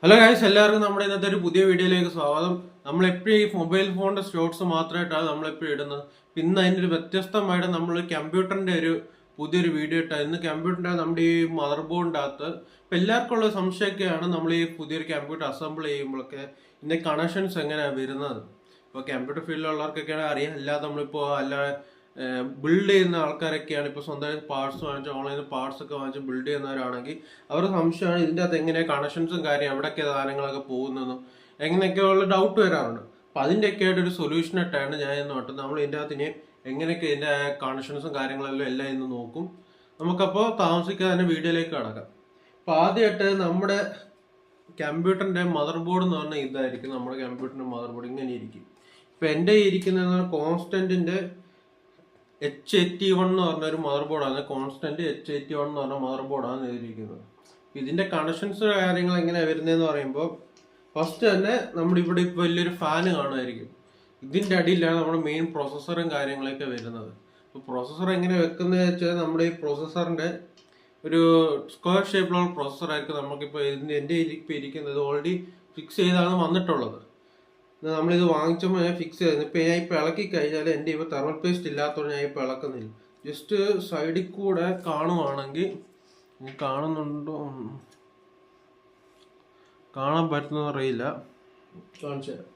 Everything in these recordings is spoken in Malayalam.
ഹലോ ഗൈസ്, എല്ലാവർക്കും നമ്മുടെ ഇന്നത്തെ ഒരു പുതിയ വീഡിയോയിലേക്ക് സ്വാഗതം. നമ്മളെപ്പോഴും ഈ മൊബൈൽ ഫോണിന്റെ ഷോർട്സ് മാത്രമായിട്ടാണ് നമ്മളെപ്പോഴും ഇടുന്നത്. ഇന്ന് അതിൻ്റെ ഒരു വ്യത്യസ്തമായിട്ട് നമ്മൾ കമ്പ്യൂട്ടറിന്റെ ഒരു പുതിയൊരു വീഡിയോ ഇട്ടാൽ ഇന്ന് കമ്പ്യൂട്ടറിന്റെ നമ്മുടെ ഈ മദർ ബോർഡിൻ്റെ അകത്ത് ഇപ്പം എല്ലാവർക്കും ഉള്ള സംശയമൊക്കെയാണ് നമ്മൾ ഈ പുതിയൊരു കമ്പ്യൂട്ടർ അസംബിൾ ചെയ്യുമ്പോഴൊക്കെ ഇതിന്റെ കണക്ഷൻസ് എങ്ങനെയാണ് വരുന്നത്. ഇപ്പോൾ കമ്പ്യൂട്ടർ ഫീൽഡിലുള്ളവർക്കൊക്കെയാണ് അറിയാം. അല്ലാതെ നമ്മളിപ്പോൾ ബിൽഡ് ചെയ്യുന്ന ആൾക്കാരൊക്കെയാണ് ഇപ്പോൾ സ്വന്തമായിട്ട് പാർട്സ് വാങ്ങിച്ച് ഓൺലൈനിൽ പാർട്സ് ഒക്കെ വാങ്ങിച്ച് ബിൽഡ് ചെയ്യുന്നവരാണെങ്കിൽ അവരുടെ സംശയമാണ് ഇതിൻ്റെ അകത്ത് എങ്ങനെ കണക്ഷൻസും കാര്യം എവിടെയൊക്കെ സാധനങ്ങളൊക്കെ പോകുന്നതെന്നും എങ്ങനെയൊക്കെയുള്ള ഡൗട്ട് വരാറുണ്ട്. അപ്പം അതിൻ്റെയൊക്കെ ആയിട്ട് ഒരു സൊല്യൂഷൻ ഇട്ടാണ് ഞാൻ ഇന്ന് നോട്ടം. നമ്മൾ ഇതിൻ്റെ അകത്ത് ഇനി എങ്ങനെയൊക്കെ ഇതിൻ്റെ കണക്ഷൻസും കാര്യങ്ങളെല്ലാം എല്ലാം ഇന്ന് നോക്കും. നമുക്കപ്പോൾ താമസിക്കാതെ തന്നെ വീഡിയോയിലേക്ക് കടക്കാം. അപ്പോൾ ആദ്യമായിട്ട് നമ്മുടെ കമ്പ്യൂട്ടറിൻ്റെ മദർ ബോർഡ് എന്ന് പറഞ്ഞാൽ ഇതായിരിക്കും. നമ്മുടെ കമ്പ്യൂട്ടറിൻ്റെ മദർ ബോർഡ് ഇങ്ങനെ ഇരിക്കും. ഇപ്പം എൻ്റെ ഇരിക്കുന്ന കോൺസ്റ്റൻറ്റിൻ്റെ H81 എന്ന് പറഞ്ഞ ഒരു മദർ ബോർഡാണ്. കോൺസ്റ്റന്റ് H81 എന്ന് പറഞ്ഞ മദർ ബോർഡാണ് എഴുതിയിരിക്കുന്നത്. ഇതിന്റെ കണക്ഷൻസ് കാര്യങ്ങൾ എങ്ങനെയാണ് വരുന്നതെന്ന് പറയുമ്പോൾ ഫസ്റ്റ് തന്നെ നമ്മുടെ ഇവിടെ ഇപ്പോൾ വലിയൊരു ഫാന് കാണുമായിരിക്കും. ഇതിന്റെ അടിയിലാണ് നമ്മുടെ മെയിൻ പ്രോസസ്സറും കാര്യങ്ങളൊക്കെ വരുന്നത്. അപ്പോൾ പ്രോസസ്സർ എങ്ങനെ വെക്കുന്നത് വെച്ചാൽ നമ്മുടെ ഈ പ്രോസസ്സറിന്റെ ഒരു സ്ക്വയർ ഷേപ്പിലുള്ള പ്രോസസ്സർ ആയിരിക്കും നമുക്കിപ്പോൾ എൻ്റെ ഇപ്പം ഇരിക്കുന്നത് ഓൾറെഡി ഫിക്സ് ചെയ്താണ് വന്നിട്ടുള്ളത്. നമ്മളിത് വാങ്ങിച്ചപ്പോൾ ഞാൻ ഫിക്സ് ചെയ്തു. ഇപ്പം ഞാൻ ഇപ്പോൾ ഇളക്കി കഴിഞ്ഞാൽ എൻ്റെ ഇപ്പോൾ തെർമൽ പേസ്റ്റ് ഇല്ലാത്തതുകൊണ്ട് ഞാൻ ഇപ്പോൾ ഇളക്കുന്നില്ല. ജസ്റ്റ് സൈഡിൽ കൂടെ കാണുവാണെങ്കിൽ കാണുന്നുണ്ടോ കാണാൻ പറ്റുന്ന അറിയില്ല, കാണിച്ചു തരാം.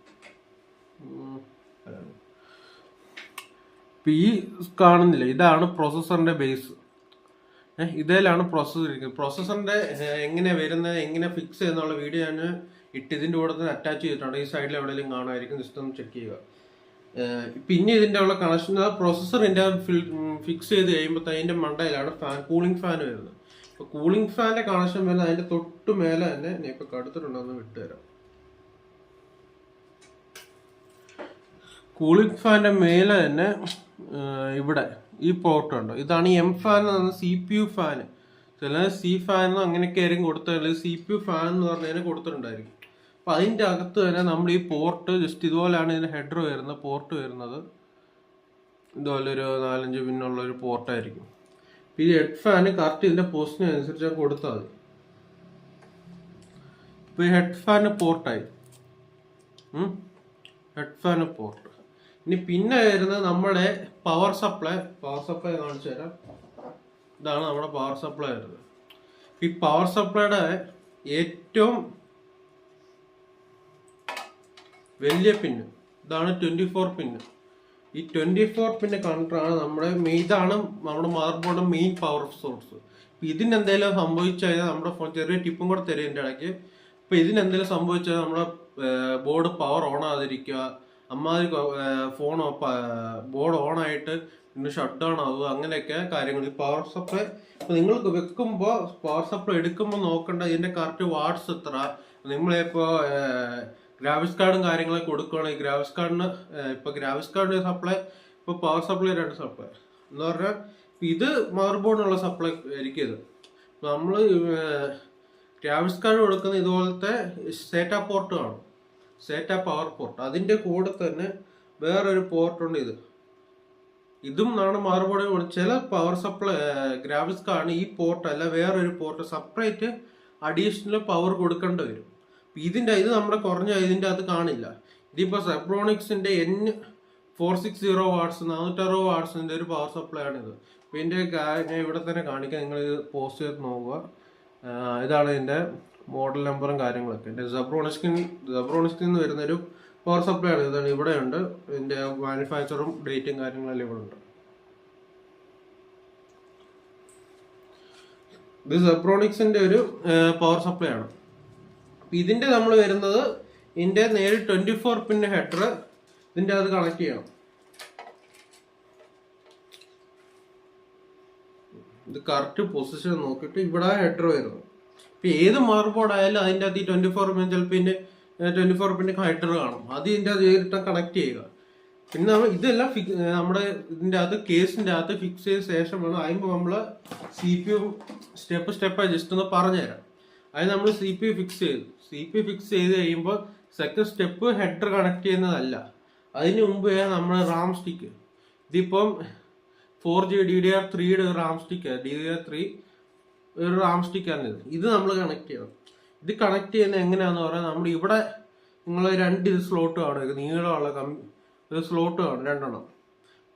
ഇപ്പം ഈ കാണുന്നില്ല, ഇതാണ് പ്രോസസ്സറിൻ്റെ ബേസ്. ഇതിലാണ് പ്രോസസ്സർ ഇരിക്കുന്നത്. പ്രോസസ്സറിൻ്റെ എങ്ങനെ വരുന്നത് എങ്ങനെ ഫിക്സ് ചെയ്യുന്നുള്ള വീഡിയോ ഞാൻ ഇതിൻ്റെ കൂടെ തന്നെ അറ്റാച്ച് ചെയ്തിട്ടുണ്ട്. ഈ സൈഡിൽ എവിടെയെങ്കിലും കാണുമായിരിക്കും, ജസ്റ്റ് ഒന്ന് ചെക്ക് ചെയ്യുക. പിന്നെ ഇതിൻ്റെ ഉള്ള കണക്ഷൻ പ്രോസസ്സറിൻ്റെ ഫിക്സ് ചെയ്ത് കഴിയുമ്പോൾ അതിൻ്റെ മണ്ടയിലാണ് കൂളിംഗ് ഫാൻ വരുന്നത്. ഇപ്പോൾ കൂളിംഗ് ഫാനിൻ്റെ കണക്ഷൻ വരുന്നത് അതിൻ്റെ തൊട്ട് മേലെ തന്നെ ഞാൻ ഇപ്പോൾ കടുത്തിട്ടുണ്ടെന്ന് വിട്ടുതരാം. കൂളിംഗ് ഫാനിൻ്റെ മേലെ തന്നെ ഇവിടെ ഈ പോർട്ട് ഉണ്ട്. ഇതാണ് ഈ എം ഫാൻ എന്ന് പറഞ്ഞാൽ CPU ഫാൻ. ചില സി ഫാൻ അങ്ങനെയൊക്കെ ആയിരിക്കും കൊടുത്തത്. CPU ഫാൻ എന്ന് പറഞ്ഞതിന് കൊടുത്തിട്ടുണ്ടായിരിക്കും. അപ്പം അതിൻ്റെ അകത്ത് തന്നെ നമ്മൾ ഈ പോർട്ട് ജസ്റ്റ് ഇതുപോലെയാണ് ഇതിൻ്റെ ഹെഡർ വരുന്നത്. പോർട്ട് വരുന്നത് ഇതുപോലെ ഒരു 4-5 പിന്നുള്ളൊരു പോർട്ടായിരിക്കും. അപ്പം ഈ ഹെഡ് ഫാന് കറക്റ്റ് ഇതിൻ്റെ പൊസിഷനനുസരിച്ച് കൊടുത്താൽ മതി. ഇപ്പോൾ ഈ ഹെഡ് ഫാന് പോർട്ടായി, ഹെഡ് ഫാന് പോർട്ട്. ഇനി പിന്നെ വരുന്നത് നമ്മുടെ പവർ സപ്ലൈ കാണിച്ചു തരാം. ഇതാണ് നമ്മുടെ പവർ സപ്ലൈ വരുന്നത്. ഈ പവർ സപ്ലൈയുടെ ഏറ്റവും വലിയ പിന്ന് ഇതാണ് 24 പിന്ന്. ഈ 24 പിന്ന് കണക്ടറാണ് ഇതാണ് നമ്മുടെ മദർ ബോർഡിന്റെ മെയിൻ പവർ സോഴ്സ്. ഇതിനെന്തെങ്കിലും സംഭവിച്ചു കഴിഞ്ഞാൽ നമ്മുടെ ഫോൺ ചെറിയ ടിപ്പും കൂടെ തരും ഇതിൻ്റെ ഇടയ്ക്ക്. ഇപ്പം ഇതിനെന്തെങ്കിലും സംഭവിച്ചാൽ നമ്മുടെ ബോർഡ് പവർ ഓൺ ആകാതിരിക്കുക, അമ്മാതിരി ഫോൺ ബോർഡ് ഓൺ ആയിട്ട് പിന്നെ ഷട്ട് ഡൗൺ ആവുക, അങ്ങനെയൊക്കെ കാര്യങ്ങൾ. ഈ പവർ സപ്ലൈ ഇപ്പം നിങ്ങൾക്ക് വെക്കുമ്പോൾ പവർ സപ്ലൈ എടുക്കുമ്പോൾ നോക്കേണ്ട ഇതിൻ്റെ കറക്റ്റ് വാട്ട്സ് എത്ര. നമ്മളിപ്പോൾ ഗ്രാഫിക്സ് കാർഡും കാര്യങ്ങളൊക്കെ കൊടുക്കുകയാണെങ്കിൽ ഗ്രാഫിക്സ് കാർഡിന് ഇപ്പോൾ ഗ്രാഫിക്സ് കാർഡ് സപ്ലൈ, ഇപ്പോൾ പവർ സപ്ലൈ 2 സപ്ലൈ എന്ന് പറഞ്ഞാൽ ഇത് മദർ ബോർഡിനുള്ള സപ്ലൈ ആയിരിക്കും. ഇത് നമ്മൾ ഗ്രാഫിക്സ് കാർഡ് കൊടുക്കുന്ന ഇതുപോലത്തെ സേറ്റാ പോർട്ട് കാണും, സേറ്റാ പവർ പോർട്ട്. അതിൻ്റെ കൂടെ തന്നെ വേറൊരു പോർട്ടുണ്ട്. ഇതും നമ്മുടെ മദർ ബോർഡിൽ ചില പവർ സപ്ലൈ ഗ്രാഫിക്സ് കാർഡിന് ഈ പോർട്ട് അല്ല വേറൊരു പോർട്ട് സെപ്പറേറ്റ് അഡീഷണൽ പവർ കൊടുക്കേണ്ടി വരും. ഇത് നമ്മുടെ കുറഞ്ഞ ഇതിൻ്റെ അത് കാണില്ല. ഇതിപ്പോൾ സെബ്രോണിക്സിൻ്റെ N460 വാട്ട്സ് 460 വാട്ട്സിൻ്റെ ഒരു പവർ സപ്ലൈ ആണിത്. അപ്പോൾ ഇതിൻ്റെ ഞാൻ ഇവിടെ തന്നെ കാണിക്കാം, നിങ്ങൾ ഇത് പോസ്റ്റ് ചെയ്ത് നോക്കുക. ഇതാണ് ഇതിൻ്റെ മോഡൽ നമ്പറും കാര്യങ്ങളൊക്കെ. എൻ്റെ സെബ്രോണിക്സിൽ നിന്ന് വരുന്നൊരു പവർ സപ്ലൈ ആണ്. ഇതാണ് ഇവിടെ ഉണ്ട്, ഇതിൻ്റെ മാനുഫാക്ചറും ഡേറ്റും കാര്യങ്ങളെല്ലാം ഇവിടെ ഉണ്ട്. ഇത് സെബ്രോണിക്സിൻ്റെ ഒരു പവർ സപ്ലൈ ആണ്. ഇതിൻ്റെ നമ്മൾ വരുന്നത് ഇതിൻ്റെ നേരെ 24 പിന്ന് ഹെഡർ ഇതിൻ്റെ അത് കണക്ട് ചെയ്യണം. ഇത് കറക്റ്റ് പൊസിഷൻ നോക്കിയിട്ട് ഇവിടെ ഹെഡർ വരുന്നത്. ഇപ്പം ഏത് മദർ ബോർഡ് ആയാലും അതിൻ്റെ അത് ഈ 24 പിൻ ചിലപ്പോൾ 24 പിൻ്റെ ഹെഡർ കാണും. അത് ഇതിൻ്റെ അത് നേരിട്ട് കണക്ട് ചെയ്യുക. പിന്നെ ഇതെല്ലാം നമ്മുടെ ഇതിൻ്റെ അകത്ത് കേസിൻ്റെ അകത്ത് ഫിക്സ് ചെയ്ത ശേഷം വേണം അതിപ്പോൾ നമ്മൾ CPU സ്റ്റെപ്പായി ജസ്റ്റ് ഒന്ന് പറഞ്ഞുതരാം. അത് നമ്മൾ CPU ഫിക്സ് ചെയ്ത് കഴിയുമ്പോൾ സെക്കൻഡ് സ്റ്റെപ്പ് ഹെഡർ കണക്ട് ചെയ്യുന്നതല്ല. അതിന് മുമ്പ് നമ്മൾ റാം സ്റ്റിക്ക്, ഇതിപ്പം 4G DDR3 Ram stick, DDR3 ഒരു റാം സ്റ്റിക്കാണ് ഇത് നമ്മൾ കണക്ട് ചെയ്യണം. ഇത് കണക്ട് ചെയ്യുന്നത് എങ്ങനെയാന്ന് പറഞ്ഞാൽ നമ്മൾ ഇവിടെ നിങ്ങൾ 2 സ്ലോട്ട് കാണും, നീളമുള്ള ഒരു സ്ലോട്ട് കാണും 2 എണ്ണം.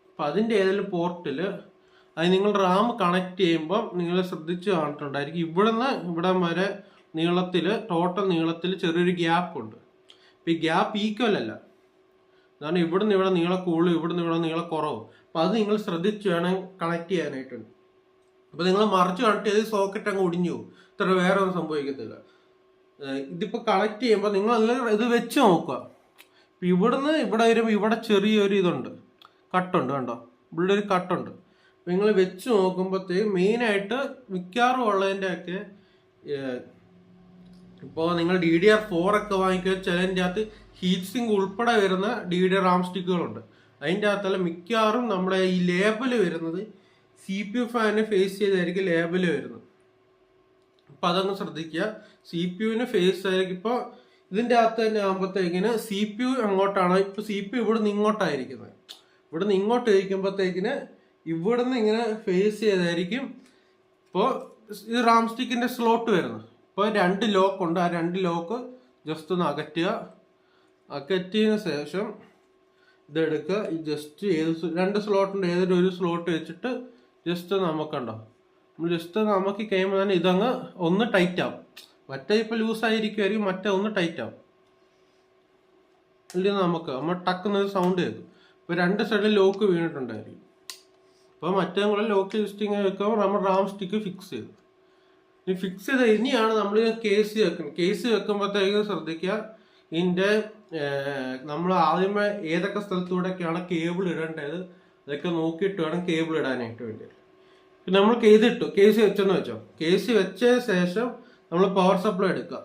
അപ്പം അതിൻ്റെ ഏതെങ്കിലും പോർട്ടിൽ അത് നിങ്ങൾ റാം കണക്ട് ചെയ്യുമ്പം നിങ്ങൾ ശ്രദ്ധിച്ച് കാണുന്നുണ്ടായിരിക്കും ഇവിടെ വരെ ടോട്ടൽ നീളത്തിൽ ചെറിയൊരു ഗ്യാപ്പ് ഉണ്ട്. അപ്പം ഈ ഗ്യാപ്പ് ഈക്വൽ അല്ല, കാരണം ഇവിടുന്ന് ഇവിടെ നീളം കൂടുതൽ, ഇവിടുന്ന് ഇവിടെ നീളം കുറവ്. അപ്പം അത് നിങ്ങൾ ശ്രദ്ധിച്ച് വേണം കണക്ട് ചെയ്യാനായിട്ടുണ്ട്. അപ്പം നിങ്ങൾ മറിച്ച് കണക്ട് ചെയ്ത് സോക്കറ്റ് അങ്ങ് ഒടിഞ്ഞു പോകും, ഇത്ര വേറെ ഒന്നും സംഭവിക്കത്തില്ല. ഇതിപ്പോൾ കണക്ട് ചെയ്യുമ്പോൾ നിങ്ങൾ ഇത് വെച്ച് നോക്കുക. ഇവിടുന്ന് ഇവിടെ വരുമ്പോൾ ഇവിടെ ചെറിയൊരു ഇതുണ്ട്, കട്ടുണ്ട്, കണ്ടോ, ഇവിടെ ഒരു കട്ടുണ്ട്. നിങ്ങൾ വെച്ച് നോക്കുമ്പോഴത്തേക്ക് മെയിനായിട്ട് മിക്കവാറും ഉള്ളതിൻ്റെ ഒക്കെ ഇപ്പോൾ നിങ്ങൾ DDR4 ഒക്കെ വാങ്ങിക്കുക, ചിലതിൻ്റെ അകത്ത് ഹീറ്റ് സിങ്ക് ഉൾപ്പെടെ വരുന്ന DDR റാം സ്റ്റിക്കുകളുണ്ട്. അതിൻ്റെ അകത്തെല്ലാം മിക്കവാറും നമ്മുടെ ഈ ലേബൽ വരുന്നത് CPU ഫാനിനെ ഫേസ് ചെയ്തായിരിക്കും ലേബൽ വരുന്നത്. അപ്പം അതങ്ങ് ശ്രദ്ധിക്കുക. CPU ഫേസ് ആയിരിക്കും. ഇപ്പോൾ ഇതിൻ്റെ അകത്ത് തന്നെ ആകുമ്പോഴത്തേക്കിന് CPU അങ്ങോട്ടാണ്, ഇപ്പോൾ CPU ഇവിടുന്ന് ഇങ്ങോട്ടായിരിക്കുന്നത്. ഇവിടുന്ന് ഇങ്ങോട്ട് ഇരിക്കുമ്പോഴത്തേക്കിന് ഇവിടുന്ന് ഇങ്ങനെ ഫേസ് ചെയ്തായിരിക്കും ഇപ്പോൾ ഇത് റാം സ്റ്റിക്കിൻ്റെ സ്ലോട്ട് വരുന്നത്. ഇപ്പോൾ 2 ലോക്ക് ഉണ്ട്, ആ 2 ലോക്ക് ജസ്റ്റ് ഒന്ന് അകറ്റിയതിന് ശേഷം ഇതെടുക്കുക. ഈ ജസ്റ്റ് 2 സ്ലോട്ടുണ്ട്, ഏതൊരു ഒരു സ്ലോട്ട് വെച്ചിട്ട് ജസ്റ്റ് നമുക്കുണ്ടോ, നമ്മൾ ജസ്റ്റ് നമുക്ക് കഴിയുമ്പോൾ തന്നെ ഇതങ്ങ് ഒന്ന് ടൈറ്റ് ആവും. മറ്റേ ഇപ്പോൾ ലൂസായിരിക്കുമായിരിക്കും, മറ്റേ ഒന്ന് ടൈറ്റ് ആവും. ഇല്ലെങ്കിൽ നമ്മൾ ടക്കുന്നൊരു സൗണ്ട് കേൾക്കും. ഇപ്പോൾ 2 സൈഡിൽ ലോക്ക് വീണിട്ടുണ്ടായിരിക്കും. അപ്പോൾ മറ്റേ കൂടെ ലോക്ക് ലിസ്റ്റിങ് വെക്കുമ്പോൾ നമ്മൾ റാം സ്റ്റിക്ക് ഫിക്സ് ചെയ്തു. ഈ ഫിക്സ് ചെയ്ത് ഇനിയാണ് നമ്മൾ കേസ് വെക്കുന്നത്. കേസ് വെക്കുമ്പോഴത്തേക്ക് ശ്രദ്ധിക്കുക, ഇതിൻ്റെ നമ്മൾ ആദ്യമേ ഏതൊക്കെ സ്ഥലത്തൂടെയൊക്കെയാണ് കേബിൾ ഇടേണ്ടത് അതൊക്കെ നോക്കിയിട്ട് വേണം കേബിൾ ഇടാനായിട്ട് വേണ്ടി. പിന്നെ നമ്മൾ കേസ് വെച്ചെന്ന് വെച്ചോ, കേസ് വെച്ച ശേഷം നമ്മൾ പവർ സപ്ലൈ എടുക്കുക.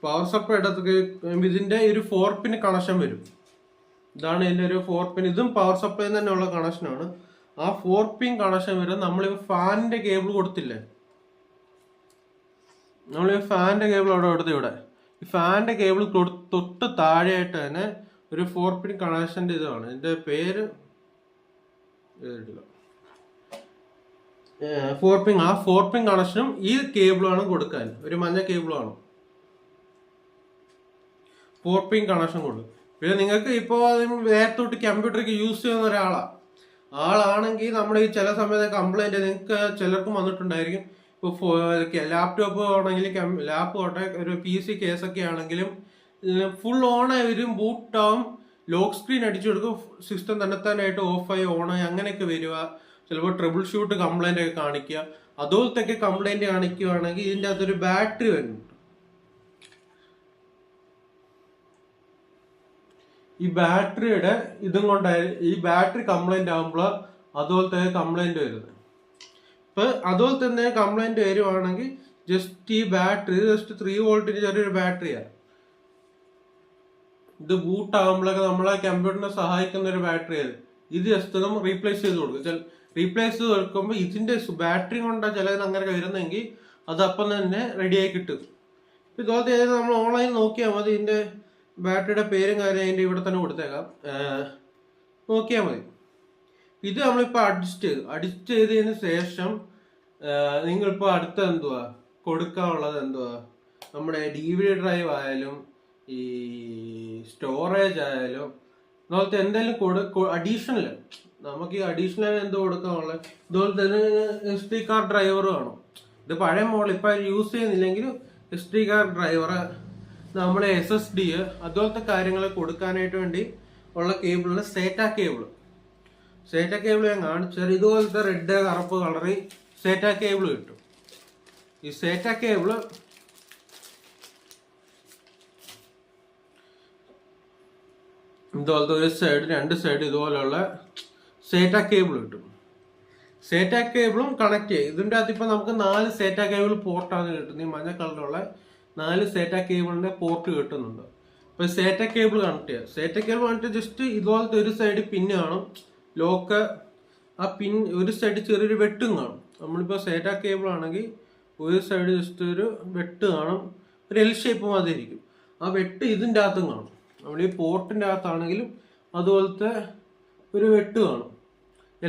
പവർ സപ്ലൈ എടുത്ത് ഇതിൻ്റെ ഒരു 4 പിൻ കണക്ഷൻ വരും. ഇതാണ് ഇതിൻ്റെ ഒരു 4 പിൻ. ഇതും പവർ സപ്ലൈ തന്നെയുള്ള കണക്ഷനാണ്. ആ 4 പിൻ കണക്ഷൻ വരും. നമ്മൾ ഫാനിൻ്റെ കേബിൾ കൊടുത്തില്ലേ, നമ്മൾ ഈ ഫാനിൻ്റെ കേബിൾ അവിടെ കൊടുത്ത് ഇവിടെ ഈ ഫാനിൻ്റെ കേബിൾ തൊട്ട് താഴെയായിട്ട് തന്നെ ഒരു 4 പിൻ കണക്ഷൻ്റെ ഇതാണ്. ഇതിൻ്റെ പേര് 4 പിൻ. ആ 4 പിൻ കണക്ഷനും ഈ കേബിളാണ് കൊടുക്കാൻ, ഒരു മഞ്ഞ കേബിളാണ് 4 പിൻ കണക്ഷൻ കൊടുക്കും. പിന്നെ നിങ്ങൾക്ക് ഇപ്പോൾ നേരത്തോട്ട് കമ്പ്യൂട്ടർക്ക് യൂസ് ചെയ്യുന്ന ആളാണെങ്കിൽ നമ്മുടെ ഈ ചില സമയത്ത് കംപ്ലൈൻറ്റ് നിങ്ങൾക്ക് ചിലർക്കും വന്നിട്ടുണ്ടായിരിക്കും. ഇപ്പോൾ ലാപ്ടോപ്പ് ആണെങ്കിൽ ലാപ്പ് തൊട്ടെ ഒരു PC കേസൊക്കെ ആണെങ്കിലും ഫുൾ ഓണായി വരും, ബൂട്ടാവും, ലോക്ക് സ്ക്രീൻ അടിച്ചു കൊടുക്കും, സിസ്റ്റം തന്നെത്താനായിട്ട് ഓഫായി ഓണായി അങ്ങനെയൊക്കെ വരിക. ചിലപ്പോൾ ട്രബിൾ ഷൂട്ട് കംപ്ലൈൻ്റ് ഒക്കെ കാണിക്കുക. അതുപോലത്തെ കംപ്ലൈൻറ്റ് കാണിക്കുകയാണെങ്കിൽ ഇതിൻ്റെ അകത്തൊരു ബാറ്ററി വരുന്നുണ്ട്. ഈ ബാറ്ററിയുടെ ഇതും കൊണ്ടായി ഈ ബാറ്ററി കംപ്ലൈന്റ് ആകുമ്പോൾ അതുപോലത്തെ കംപ്ലൈന്റ് വരുന്നത്. ഇപ്പൊ അതുപോലെ തന്നെ കംപ്ലൈന്റ് വരുവാണെങ്കിൽ ജസ്റ്റ് ഈ ബാറ്ററി ജസ്റ്റ് 3 വോൾട്ടിന് ചെറിയൊരു ബാറ്ററിയാണ്. ഇത് ബൂട്ട് ആകുമ്പോഴൊക്കെ നമ്മളെ കമ്പ്യൂട്ടറിനെ സഹായിക്കുന്ന ഒരു ബാറ്ററിയാണ്. ഇത് ജസ്റ്റ് നമ്മൾ റീപ്ലേസ് ചെയ്ത് കൊടുക്കും. റീപ്ലേസ് ചെയ്ത് കൊടുക്കുമ്പോൾ ഇതിന്റെ ബാറ്ററി കൊണ്ടാണ് ചിലതിന് അങ്ങനെയൊക്കെ വരുന്നെങ്കിൽ അത് അപ്പം തന്നെ റെഡിയായി കിട്ടും. ഇതുപോലത്തെ നമ്മൾ ഓൺലൈനിൽ നോക്കിയാൽ മതി. ഇതിന്റെ ബാറ്ററിയുടെ പേരും കാര്യം അതിൻ്റെ ഇവിടെ തന്നെ കൊടുത്തേക്കാം, നോക്കിയാൽ മതി. ഇത് നമ്മളിപ്പോൾ അഡ്ജസ്റ്റ് ചെയ്തതിന് ശേഷം നിങ്ങളിപ്പോൾ അടുത്ത കൊടുക്കാനുള്ളത് നമ്മുടെ DVD ഡ്രൈവ് ആയാലും ഈ സ്റ്റോറേജ് ആയാലും അതുപോലത്തെ എന്തെങ്കിലും അഡീഷണൽ നമുക്ക് ഈ അഡീഷണൽ കൊടുക്കാനുള്ളത്. ഇതുപോലെ തന്നെ SD കാർഡ് ഡ്രൈവർ വേണം. ഇത് പഴയ മോഡൽ ഇപ്പം യൂസ് ചെയ്യുന്നില്ലെങ്കിൽ SD കാർഡ് ഡ്രൈവർ, നമ്മളെ SSD അതുപോലത്തെ കാര്യങ്ങൾ കൊടുക്കാനായിട്ട് വേണ്ടി ഉള്ള കേബിളിന് SATA കേബിൾ ഞാൻ കാണിച്ചാൽ ഇതുപോലത്തെ റെഡ് കറുപ്പ് കളറിൽ SATA കേബിൾ കിട്ടും. ഈ SATA കേബിള് ഇതുപോലത്തെ ഒരു സൈഡ് 2 സൈഡ് ഇതുപോലെയുള്ള SATA കേബിൾ കിട്ടും. SATA കേബിളും കണക്ട് ചെയ്യും. ഇതിൻ്റെ അകത്ത് ഇപ്പം നമുക്ക് 4 SATA കേബിൾ പോർട്ടാണ് കിട്ടുന്നത്. ഈ മഞ്ഞ കളറുള്ള 4 SATA കേബിളിന്റെ പോർട്ട് കിട്ടുന്നുണ്ട്. അപ്പൊ SATA കേബിൾ കണക്ട് ചെയ്യുക. SATA കേബിൾ കണക്ട് ജസ്റ്റ് ഇതുപോലത്തെ ഒരു സൈഡ് പിന്ന് കാണും, ലോക്ക്. ആ പിൻ ഒരു സൈഡ് ചെറിയൊരു വെട്ടും കാണും. നമ്മളിപ്പോൾ SATA കേബിൾ ആണെങ്കിൽ ഒരു സൈഡ് ജസ്റ്റ് ഒരു വെട്ട് കാണും, ഒരു L ഷേപ്പ് മാതിരി ഇരിക്കും. ആ വെട്ട് ഇതിൻ്റെ അകത്തും കാണും. നമ്മൾ ഈ പോർട്ടിൻ്റെ അകത്താണെങ്കിലും അതുപോലത്തെ ഒരു വെട്ട് കാണും,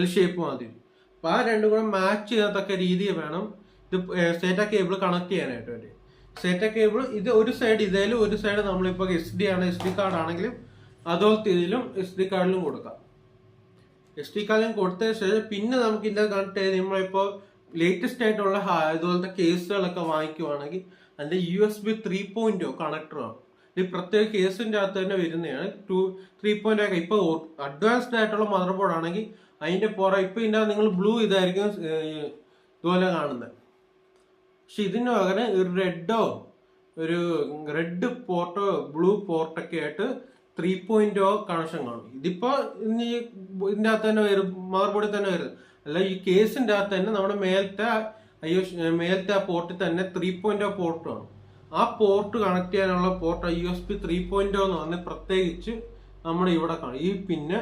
L ഷേപ്പ് മാതിരി. അപ്പം ആ രണ്ടും കൂടെ മാച്ച് ചെയ്യത്തക്ക രീതിയിൽ വേണം ഇത് SATA കേബിൾ കണക്ട് ചെയ്യാനായിട്ട് വേണ്ടി. SATA കേബിൾ ഇത് ഒരു സൈഡ് ഇതേലും ഒരു സൈഡ് നമ്മളിപ്പോൾ SD ആണ്, SD കാർഡ് ആണെങ്കിലും അതുപോലത്തെ ഇതിലും SD കാർഡിലും കൊടുക്കാം. SD കാർഡിലും കൊടുത്തതിന് ശേഷം പിന്നെ നമുക്ക് ഇതിൻ്റെ കണക്ട് ചെയ്ത് നമ്മളിപ്പോൾ ലേറ്റസ്റ്റ് ആയിട്ടുള്ള ഇതുപോലത്തെ കേസുകളൊക്കെ വാങ്ങിക്കുവാണെങ്കിൽ അതിൻ്റെ USB 3.0 കണക്ടറാണ്. ഈ പ്രത്യേക കേസിൻ്റെ അകത്ത് തന്നെ വരുന്നതാണ്. 3.0 ഇപ്പോൾ അഡ്വാൻസ്ഡ് ആയിട്ടുള്ള മദർ ബോർഡ് ആണെങ്കിൽ അതിൻ്റെ ഇപ്പോൾ ഇതിൻ്റെ നിങ്ങൾ ബ്ലൂ ഇതായിരിക്കും ഇതുപോലെ കാണുന്നത്. പക്ഷെ ഇതിന് പകരം ഒരു റെഡ് പോർട്ടോ ബ്ലൂ പോർട്ടൊക്കെ ആയിട്ട് 3.0 കണക്ഷൻ കാണും. ഇതിപ്പോൾ ഇതിൻ്റെ അകത്ത് തന്നെ വരും, മദർ ബോർഡിൽ തന്നെ വരുന്നത് അല്ല. ഈ കേസിൻ്റെ അകത്ത് തന്നെ നമ്മുടെ മേലത്തെ പോർട്ടിൽ തന്നെ 3.0 പോർട്ടാണ്. ആ പോർട്ട് കണക്ട് ചെയ്യാനുള്ള പോർട്ട് USB 3.0 എന്ന് പറഞ്ഞ് പ്രത്യേകിച്ച് നമ്മുടെ ഇവിടെ കാണും. ഈ പിന്നെ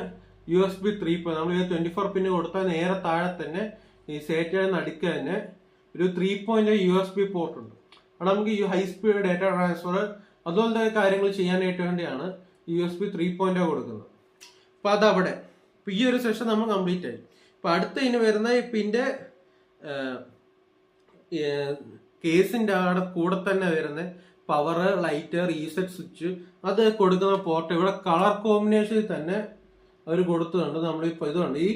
USB 3.0 നമ്മൾ 24 പിന്ന് കൊടുത്താൽ നേരെ താഴെ തന്നെ ഈ SATA നടുക്ക് തന്നെ ഒരു 3.0 USB പോർട്ട് ഉണ്ട്. അവിടെ നമുക്ക് ഈ ഹൈ സ്പീഡ് ഡാറ്റ ട്രാൻസ്ഫർ അതുപോലത്തെ കാര്യങ്ങൾ ചെയ്യാനായിട്ട് വേണ്ടിയാണ് USB 3.0 കൊടുക്കുന്നത്. അപ്പൊ അതവിടെ ഇപ്പൊ ഈ ഒരു സെഷൻ നമ്മൾ കംപ്ലീറ്റ് ആയി. ഇപ്പൊ അടുത്ത ഇനി വരുന്ന പിന്നെ കേസിന്റെ അവിടെ കൂടെ തന്നെ വരുന്ന പവർ, ലൈറ്റ്, റീസെറ്റ് സ്വിച്ച് അത് കൊടുക്കുന്ന പോർട്ട് ഇവിടെ കളർ കോമ്പിനേഷനിൽ തന്നെ അവർ കൊടുത്തുകൊണ്ട് നമ്മളിപ്പോൾ ഇതുണ്ട് ഈ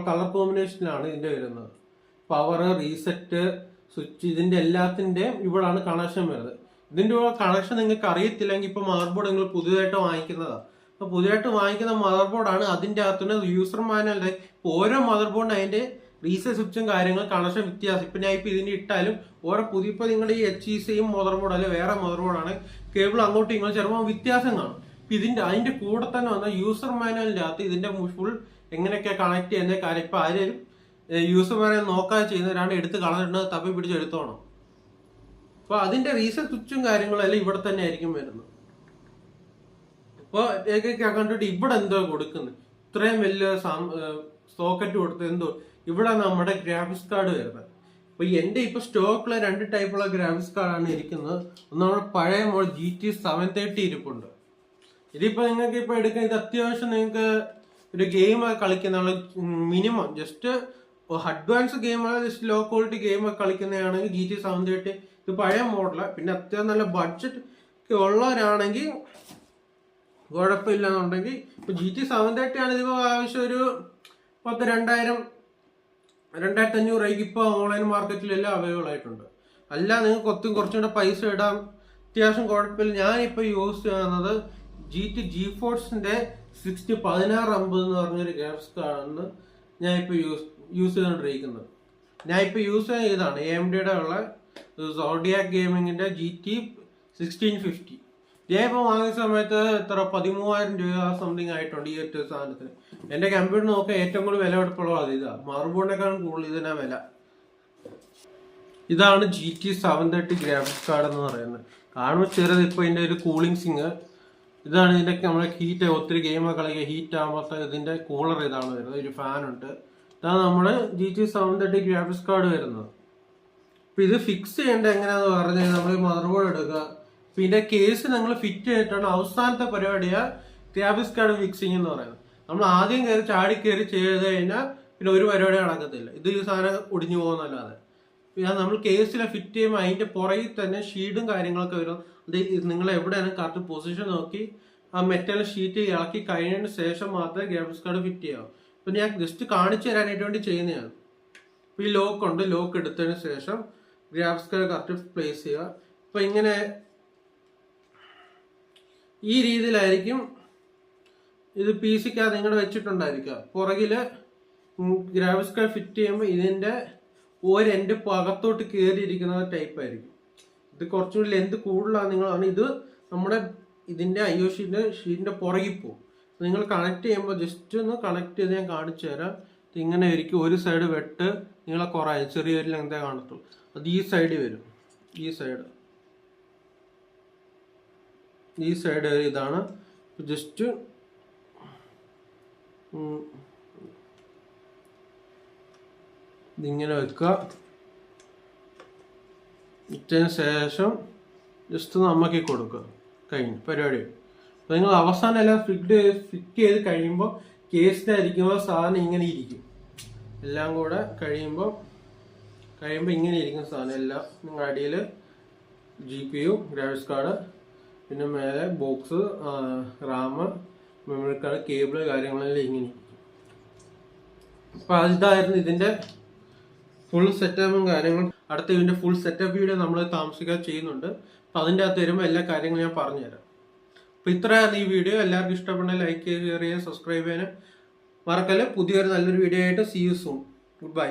കളർ കോമ്പിനേഷനിലാണ് ഇതിന്റെ വരുന്നത്. പവർ, റീസെറ്റ് സ്വിച്ച് ഇതിന്റെ എല്ലാത്തിന്റെയും ഇവിടാണ് കണക്ഷൻ വരുന്നത്. ഇതിന്റെ കൂടെ കണക്ഷൻ നിങ്ങൾക്ക് അറിയത്തില്ലെങ്കിൽ ഇപ്പൊ മദർ ബോർഡ് നിങ്ങൾ പുതിയതായിട്ട് വാങ്ങിക്കുന്നതാണ്. അപ്പൊ പുതിയതായിട്ട് വാങ്ങിക്കുന്ന മദർ ബോർഡാണ് അതിന്റെ അകത്തുള്ള യൂസർ മാനുവലിന്റെ ഓരോ മദർ ബോർഡിന് അതിന്റെ റീസെറ്റ് സ്വിച്ചും കാര്യങ്ങളും കണക്ഷൻ വ്യത്യാസം. ഇപ്പൊ ഞാൻ ഇപ്പൊ ഇതിന്റെ ഇട്ടാലും ഓരോ പുതിയ ഇപ്പൊ നിങ്ങൾ ഈ HECയും മദർ ബോർഡ് അല്ലെങ്കിൽ വേറെ മദർ ബോർഡാണ് കേബിൾ അങ്ങോട്ടും ഇങ്ങോട്ടും ചിലപ്പോൾ വ്യത്യാസം കാണും. അതിന്റെ കൂടെ തന്നെ വന്ന യൂസർ മാനുവലിന്റെ അകത്ത് ഇതിന്റെ ഫുൾ എങ്ങനെയൊക്കെ കണക്ട് ചെയ്യുന്ന കാര്യം ഇപ്പൊ ആരും യൂസർ മാനുവൽ നോക്കാതെ ചെയ്യുന്നവരാണ് എടുത്ത് കളഞ്ഞിട്ട് തപ്പി പിടിച്ച് എടുത്തോണം. അപ്പൊ അതിന്റെ റീസെറ്റ് സ്വിച്ചും കാര്യങ്ങളും എല്ലാം ഇവിടെ തന്നെ ആയിരിക്കും വരുന്നത്. അപ്പൊ കണ്ടിട്ട് ഇവിടെ എന്തോ കൊടുക്കുന്നത് ഇത്രയും വലിയ സോക്കറ്റ് കൊടുത്ത് എന്തോ ഇവിടെ നമ്മുടെ ഗ്രാഫിക്സ് കാർഡ് വരുന്നത്. അപ്പൊ എന്റെ ഇപ്പൊ സ്റ്റോക്കിലെ 2 ടൈപ്പുള്ള ഗ്രാഫിക്സ് കാർഡാണ് ഇരിക്കുന്നത്. ഒന്ന് നമ്മുടെ പഴയ മോഡൽ GT 730 ഇരിപ്പുണ്ട്. ഇതിപ്പോ നിങ്ങൾക്ക് ഇപ്പൊ എടുക്കാൻ ഇത് അത്യാവശ്യം നിങ്ങൾക്ക് ഒരു ഗെയിം കളിക്കുന്ന minimum just advance game just low quality game ഒക്കെ കളിക്കുന്നതാണെങ്കിൽ GT 730 ഇത് പഴയ മോഡലാണ്. പിന്നെ അത്യാവശ്യം നല്ല ബഡ്ജറ്റ് ഉള്ളവരാണെങ്കിൽ കുഴപ്പമില്ലെന്നുണ്ടെങ്കിൽ ഇപ്പൊ GT 730 ആണ് ഇതിപ്പോ ആവശ്യം ഒരു 2,500 രൂപയ്ക്ക് ഇപ്പൊ ഓൺലൈൻ മാർക്കറ്റിലെല്ലാം അവൈലബിൾ ആയിട്ടുണ്ട്. അല്ല നിങ്ങൾക്ക് കുറച്ചുകൂടെ പൈസ ഇടാം, അത്യാവശ്യം കുഴപ്പമില്ല. ഞാനിപ്പോ യൂസ് ചെയ്യുന്നത് GT GeForceന്റെ 1650 എന്ന് പറഞ്ഞൊരു ഗ്രാഫിക്സ് കാർഡാണ് ഞാൻ ഇപ്പൊ യൂസ് ചെയ്തുകൊണ്ടിരിക്കുന്നത്. ഞാൻ ഇപ്പൊ യൂസ് ചെയ്യുന്ന ഇതാണ് AMDയുടെ ഉള്ള സോഡിയാക് ഗെയിമിങ്ങിന്റെ GT 1650. ഞാൻ ഇപ്പൊ വാങ്ങിയ സമയത്ത് 13,000 രൂപ സംതിങ് ആയിട്ടുണ്ട് ഈ ഒരു സാധനത്തിന്. എന്റെ കമ്പ്യൂട്ടർ നോക്കാൻ ഏറ്റവും കൂടുതൽ വില എടുപ്പുള്ളത് ഇതാ, മദർബോർഡിനേക്കാളും കൂടുതൽ ഇതിനാ വില. ഇതാണ് GT 730 ഗ്രാഫിക്സ് കാർഡ് എന്ന് പറയുന്നത്. കാണുമ്പോൾ ചെറുത്. ഇപ്പൊ ഇതിന്റെ ഒരു കൂളിംഗ് സിങ് ഇതാണ്. ഇതിന്റെ നമ്മളെ ഹീറ്റ് ഒത്തിരി ഗെയിമൊക്കെ കളിക്കുക ഹീറ്റ് ആകുമ്പോഴത്തെ ഇതിന്റെ കൂളർ ഇതാണ് വരുന്നത്. ഒരു ഫാൻ ഉണ്ട്. ഇതാണ് നമ്മുടെ GT 730 ഗ്രാഫിക്സ് കാർഡ് വരുന്നത്. അപ്പൊ ഇത് ഫിക്സ് ചെയ്യേണ്ട എങ്ങനെയാന്ന് പറഞ്ഞാൽ നമ്മൾ മദർബോർഡ് എടുക്കുക, പിന്നെ കേസ് നിങ്ങൾ ഫിറ്റ് ചെയ്തിട്ടാണ് അവസാനത്തെ പരിപാടിയാ ഗ്രാഫിക്സ് കാർഡ് ഫിക്സിങ് എന്ന് പറയുന്നത്. നമ്മൾ ആദ്യം ചാടി കയറി ചെയ്ത് കഴിഞ്ഞാൽ പിന്നെ ഒരു പരിപാടി നടക്കത്തില്ല. ഇത് ഈ സാധനം ഒടിഞ്ഞു പോകുന്നല്ലാതെ. പിന്നെ നമ്മൾ കേസിലെ ഫിറ്റ് ചെയ്യുമ്പോൾ അതിന്റെ പുറകിൽ തന്നെ ഷീഡും കാര്യങ്ങളൊക്കെ വരും. അത് നിങ്ങൾ എവിടെയാണ് കറക്റ്റ് പൊസിഷൻ നോക്കി ആ മെറ്റൽ ഷീറ്റ് ഇളക്കി കഴിഞ്ഞതിന് ശേഷം മാത്രമേ ഗ്രാഫിക്സ് കാർഡ് ഫിറ്റ് ചെയ്യാവൂ. ഇപ്പൊ ഞാൻ ജസ്റ്റ് കാണിച്ചു തരാനായിട്ട് വേണ്ടി ചെയ്യുന്നതാണ്. ഇപ്പൊ ഈ ലോക്ക് ഉണ്ട്. ലോക്ക് എടുത്തതിന് ശേഷം ഗ്രാഫിക്സ് കാർഡ് കറക്റ്റ് പ്ലേസ് ചെയ്യുക. ഇപ്പൊ ഇങ്ങനെ ഈ രീതിയിലായിരിക്കും ഇത് PC-ക്കകത്ത് നിങ്ങളുടെ വെച്ചിട്ടുണ്ടായിരിക്കുക. പുറകില് ഗ്രാഫിക്സ് കാർഡ് ഫിറ്റ് ചെയ്യുമ്പോൾ ഇതിന്റെ ഒരെൻഡ് അകത്തോട്ട് കയറിയിരിക്കുന്ന ടൈപ്പ് ആയിരിക്കും. ഇത് കുറച്ചുകൂടി ലെന്ത് കൂടുതലാണ്. നിങ്ങളാണ് ഇത് നമ്മുടെ ഇതിന്റെ IO ഷീറ്റിന്റെ പുറകിൽ പോകും. നിങ്ങൾ കണക്ട് ചെയ്യുമ്പോൾ ജസ്റ്റ് ഒന്ന് കണക്ട് ചെയ്ത് ഞാൻ കാണിച്ചു തരാം. ഇങ്ങനെ ആയിരിക്കും. ഒരു സൈഡ് വെട്ട് നിങ്ങളെ കുറേ ചെറിയൊരു ലെങ്തേ കാണത്തുള്ളൂ. അത് ഈ സൈഡിൽ വരും. ഈ സൈഡ് ഇതാണ്. ജസ്റ്റ് ഇതിങ്ങനെ വെക്കുക. ഇട്ടതിന് ശേഷം ജസ്റ്റ് നമ്മക്കി കൊടുക്കുക. കഴിഞ്ഞു പരിപാടി. അപ്പൊ നിങ്ങൾ അവസാനം എല്ലാം ഫിറ്റ് ചെയ്ത് കഴിയുമ്പോൾ കേസിനായിരിക്കുമ്പോൾ സാധനം ഇങ്ങനെ ഇരിക്കും. എല്ലാം കൂടെ കഴിയുമ്പോൾ കഴിയുമ്പോൾ ഇങ്ങനെ ഇരിക്കുന്ന സാധനം എല്ലാം നിങ്ങൾ അടിയിൽ GPU, ഗ്രാഫിക്സ് കാർഡ്, പിന്നെ മേലെ box, Ram, memory card, cable കാര്യങ്ങളെല്ലാം ഇങ്ങനെ. അപ്പോൾ ഇതായിരുന്നു ഇതിൻ്റെ ഫുൾ സെറ്റപ്പും കാര്യങ്ങളും. അടുത്ത ഇതിൻ്റെ ഫുൾ സെറ്റപ്പ് വീഡിയോ നമ്മൾ താമസിക്കാതെ ചെയ്യുന്നുണ്ട്. അപ്പോൾ അതിൻ്റെ അകത്ത് വരുമ്പോൾ എല്ലാ കാര്യങ്ങളും ഞാൻ പറഞ്ഞുതരാം. അപ്പോൾ ഇത്രയാണ് ഈ വീഡിയോ. എല്ലാവർക്കും ഇഷ്ടപ്പെടുന്ന ലൈക്ക് ചെയ്യുക, ഷെയർ ചെയ്യുക, സബ്സ്ക്രൈബ് ചെയ്യാനും മറക്കല്ല. പുതിയൊരു നല്ലൊരു വീഡിയോ ആയിട്ട് see you soon. Good by.